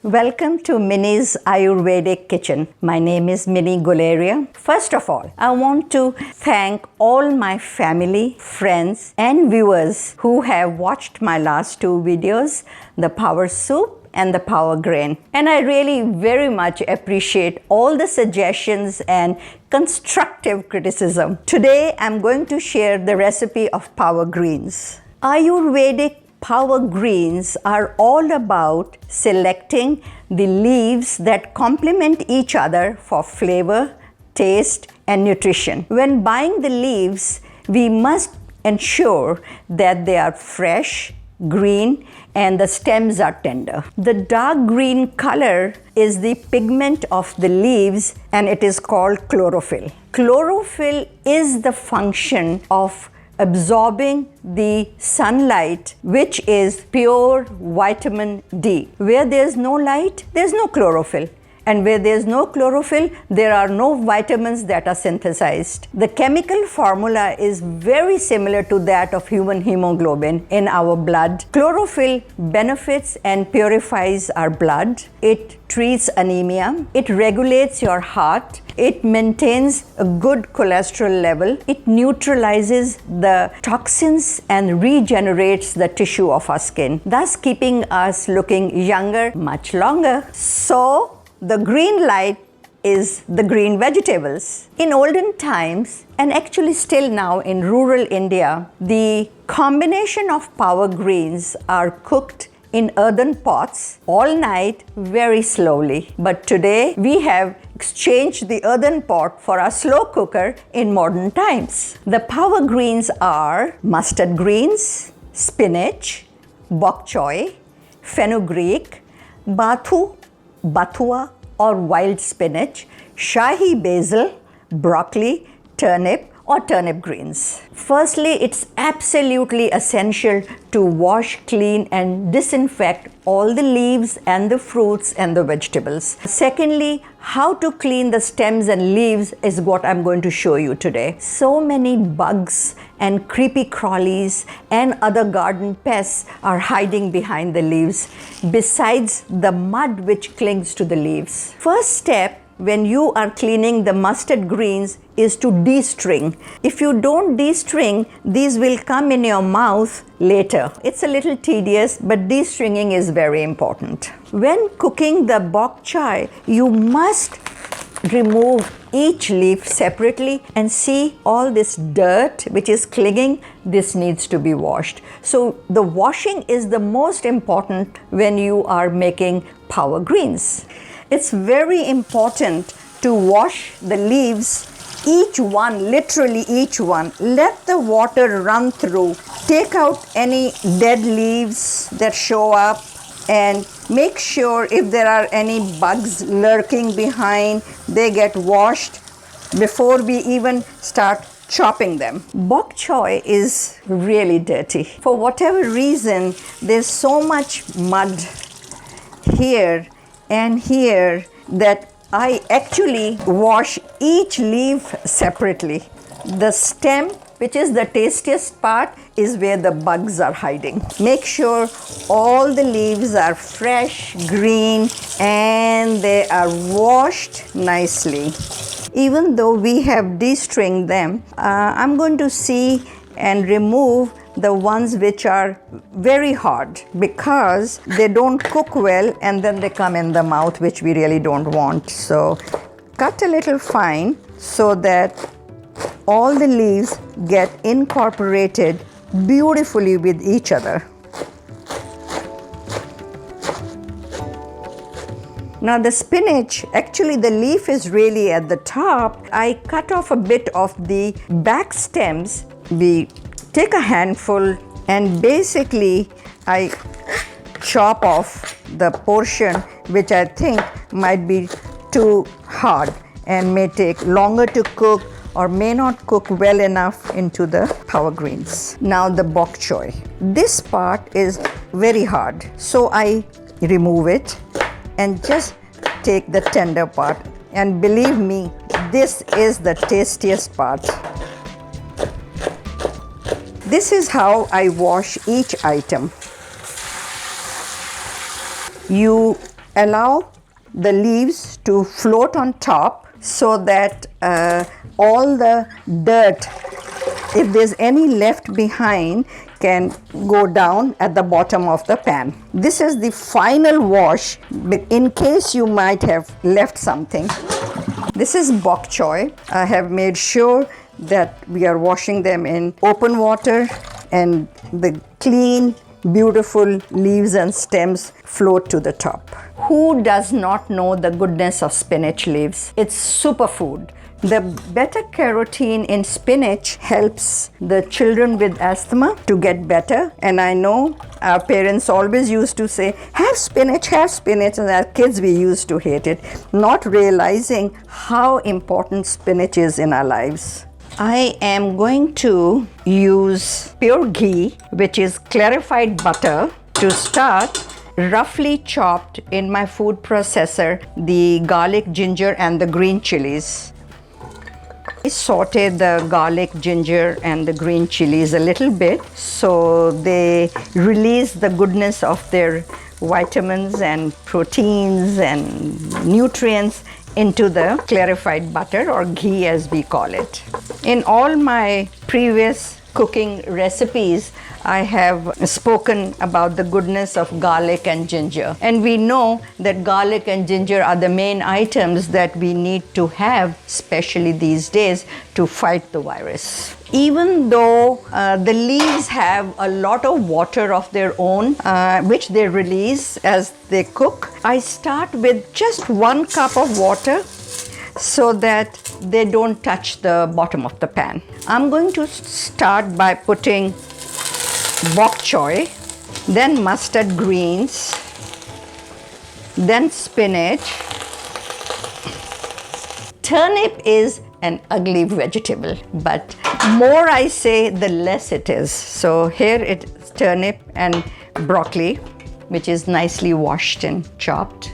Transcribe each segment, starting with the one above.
Welcome to Minnie's Ayurvedic Kitchen. My name is Minnie Guleria. First of all, I want to thank all my family, friends and viewers who have watched my last two videos, the Power Soup and the Power Grain. And I really very much appreciate all the suggestions and constructive criticism. Today, I'm going to share the recipe of Power Greens. Ayurvedic Power Greens are all about selecting the leaves that complement each other for flavor, taste, and nutrition. When buying the leaves, we must ensure that they are fresh, green, and the stems are tender. The dark green color is the pigment of the leaves and it is called chlorophyll. Chlorophyll is the function of absorbing the sunlight, which is pure vitamin D. Where there's no light, there's no chlorophyll. And where there's no chlorophyll, there are no vitamins that are synthesized. The chemical formula is very similar to that of human hemoglobin in our blood. Chlorophyll benefits and purifies our blood. It treats anemia. It regulates your heart. It maintains a good cholesterol level. It neutralizes the toxins and regenerates the tissue of our skin, thus keeping us looking younger much longer. So, the green light is the green vegetables. In olden times, and actually still now in rural India, the combination of power greens are cooked in earthen pots all night very slowly. But today, we have exchanged the earthen pot for a slow cooker in modern times. The power greens are mustard greens, spinach, bok choy, fenugreek, bathu, bathua or wild spinach, shahi basil, broccoli, turnip or turnip greens. Firstly, it's absolutely essential to wash, clean and disinfect all the leaves and the fruits and the vegetables. Secondly, how to clean the stems and leaves is what I'm going to show you today. So many bugs and creepy crawlies and other garden pests are hiding behind the leaves, besides the mud which clings to the leaves. First step when you are cleaning the mustard greens is to de-string. If you don't de-string, these will come in your mouth later. It's a little tedious, but de-stringing is very important. When cooking the bok choy, you must remove each leaf separately and see all this dirt which is clinging. This needs to be washed. So the washing is the most important when you are making power greens. It's very important to wash the leaves, each one, literally each one. Let the water run through. Take out any dead leaves that show up and make sure if there are any bugs lurking behind, they get washed before we even start chopping them. Bok choy is really dirty. For whatever reason, there's so much mud here and here that I actually wash each leaf separately. The stem, which is the tastiest part, is where the bugs are hiding. Make sure all the leaves are fresh, green, and they are washed nicely. Even though we have de-stringed them, I'm going to see and remove the ones which are very hard because they don't cook well and then they come in the mouth, which we really don't want. So cut a little fine so that all the leaves get incorporated beautifully with each other. Now the spinach, actually the leaf is really at the top. I cut off a bit of the back stems. We take a handful and basically I chop off the portion which I think might be too hard and may take longer to cook or may not cook well enough into the power greens. Now the bok choy. This part is very hard, so I remove it and just take the tender part. And believe me, this is the tastiest part. This is how I wash each item. You allow the leaves to float on top so that all the dirt, if there's any left behind, can go down at the bottom of the pan. This is the final wash in case you might have left something. This is bok choy. I have made sure that we are washing them in open water and the clean, beautiful leaves and stems float to the top. Who does not know the goodness of spinach leaves? It's superfood. The beta carotene in spinach helps the children with asthma to get better. And I know our parents always used to say, have spinach, and as kids we used to hate it, not realizing how important spinach is in our lives. I am going to use pure ghee, which is clarified butter, to start. Roughly chopped in my food processor the garlic, ginger, and the green chilies. I saute the garlic, ginger, and the green chilies a little bit so they release the goodness of their vitamins and proteins and nutrients into the clarified butter, or ghee as we call it. In all my previous cooking recipes, I have spoken about the goodness of garlic and ginger. And we know that garlic and ginger are the main items that we need to have, especially these days, to fight the virus. Even though the leaves have a lot of water of their own, which they release as they cook, I start with just 1 cup of water so that they don't touch the bottom of the pan. I'm going to start by putting bok choy, then mustard greens, then spinach. Turnip is an ugly vegetable, but more I say, the less it is. So here it's turnip and broccoli, which is nicely washed and chopped.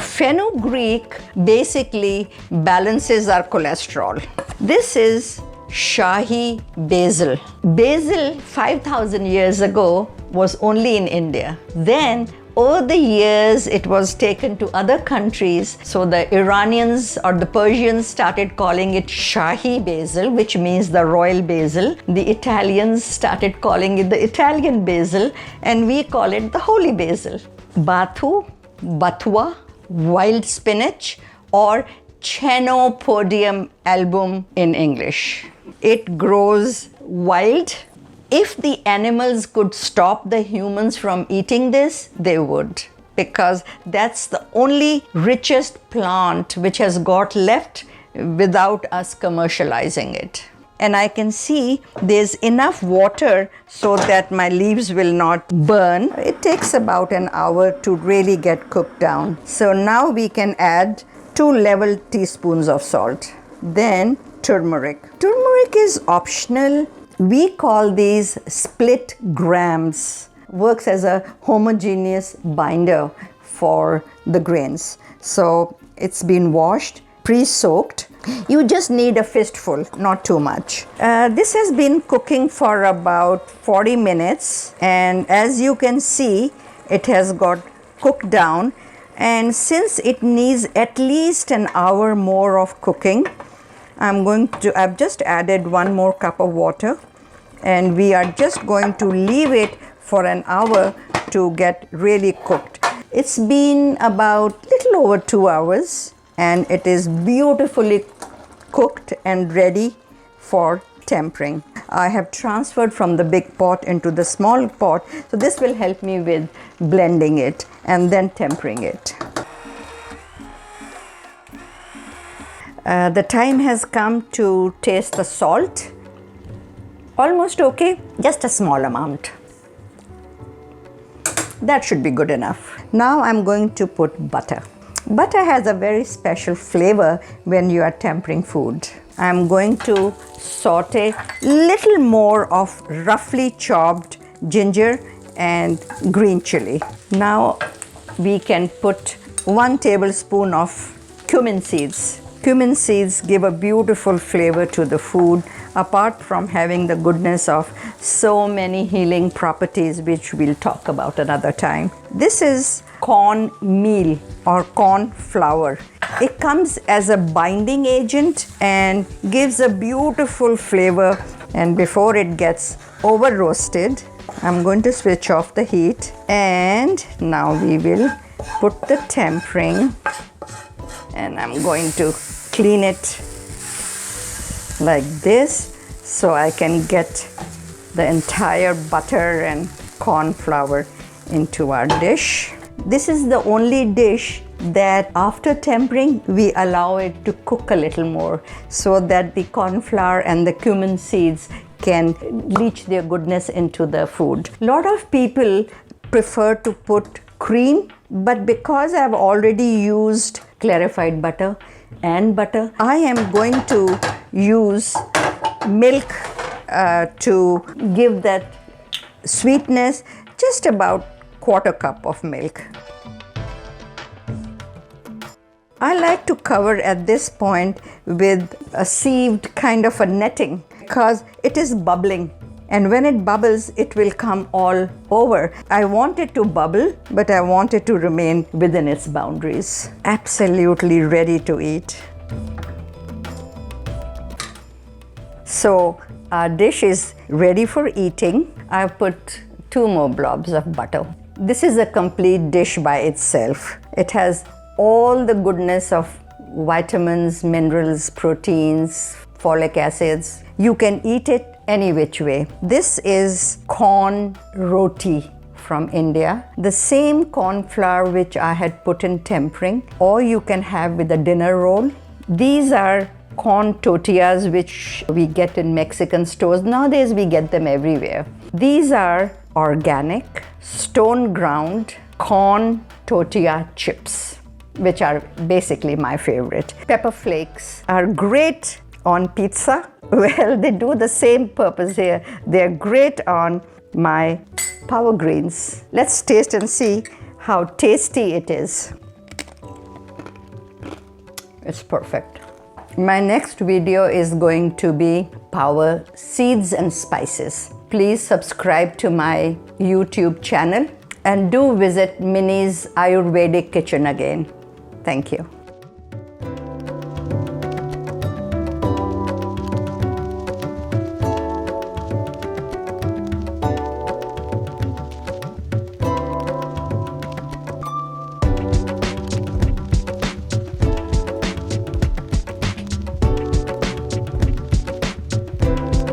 Fenugreek basically balances our cholesterol. This is Shahi basil. Basil 5,000 years ago was only in India. Then over the years it was taken to other countries. So the Iranians or the Persians started calling it Shahi basil, which means the royal basil. The Italians started calling it the Italian basil, and we call it the holy basil. Bathu, bathua, wild spinach, or Chenopodium album in English. It grows wild. If the animals could stop the humans from eating this, they would, because that's the only richest plant which has got left without us commercializing it. And I can see there's enough water so that my leaves will not burn. It takes about an hour to really get cooked down. So now we can add 2 level teaspoons of salt. Then turmeric. Turmeric is optional. We call these split grams. Works as a homogeneous binder for the grains. So it's been washed, pre-soaked. You just need a fistful, not too much. This has been cooking for about 40 minutes, and as you can see, it has got cooked down. And since it needs at least an hour more of cooking, I've just added 1 more cup of water, and we are just going to leave it for an hour to get really cooked. It's been about little over 2 hours, and it is beautifully cooked and ready for tempering. I have transferred from the big pot into the small pot, so this will help me with blending it and then tempering it. The time has come to taste the salt. Almost okay, just a small amount. That should be good enough. Now I'm going to put butter. Butter has a very special flavor when you are tempering food. I'm going to saute little more of roughly chopped ginger and green chili. Now we can put 1 tablespoon of cumin seeds. Cumin seeds give a beautiful flavor to the food. apart from having the goodness of so many healing properties, which we'll talk about another time. This is corn meal or corn flour. It comes as a binding agent and gives a beautiful flavor. And before it gets over roasted, I'm going to switch off the heat, and now we will put the tempering, and I'm going to clean it like this so I can get the entire butter and corn flour into our dish. This is the only dish that after tempering we allow it to cook a little more so that the corn flour and the cumin seeds can leach their goodness into the food. A lot of people prefer to put cream, but because I've already used clarified butter and butter, I am going to use milk to give that sweetness, just about quarter cup of milk. I like to cover at this point with a sieved kind of a netting because it is bubbling, and when it bubbles it will come all over. I want it to bubble, but I want it to remain within its boundaries. Absolutely ready to eat. So our dish is ready for eating. I've put 2 more blobs of butter. This is a complete dish by itself. It has all the goodness of vitamins, minerals, proteins, folic acids. You can eat it any which way. This is corn roti from India, the same corn flour which I had put in tempering, or you can have with a dinner roll. These are corn tortillas which we get in Mexican stores. Nowadays we get them everywhere. These are organic, stone ground corn tortilla chips, which are basically my favorite. Pepper flakes are great on pizza. Well, they do the same purpose here. They're great on my power greens. Let's taste and see how tasty it is. It's perfect. My next video is going to be power seeds and spices. Please subscribe to my YouTube channel and do visit Minnie's Ayurvedic kitchen again. Thank you.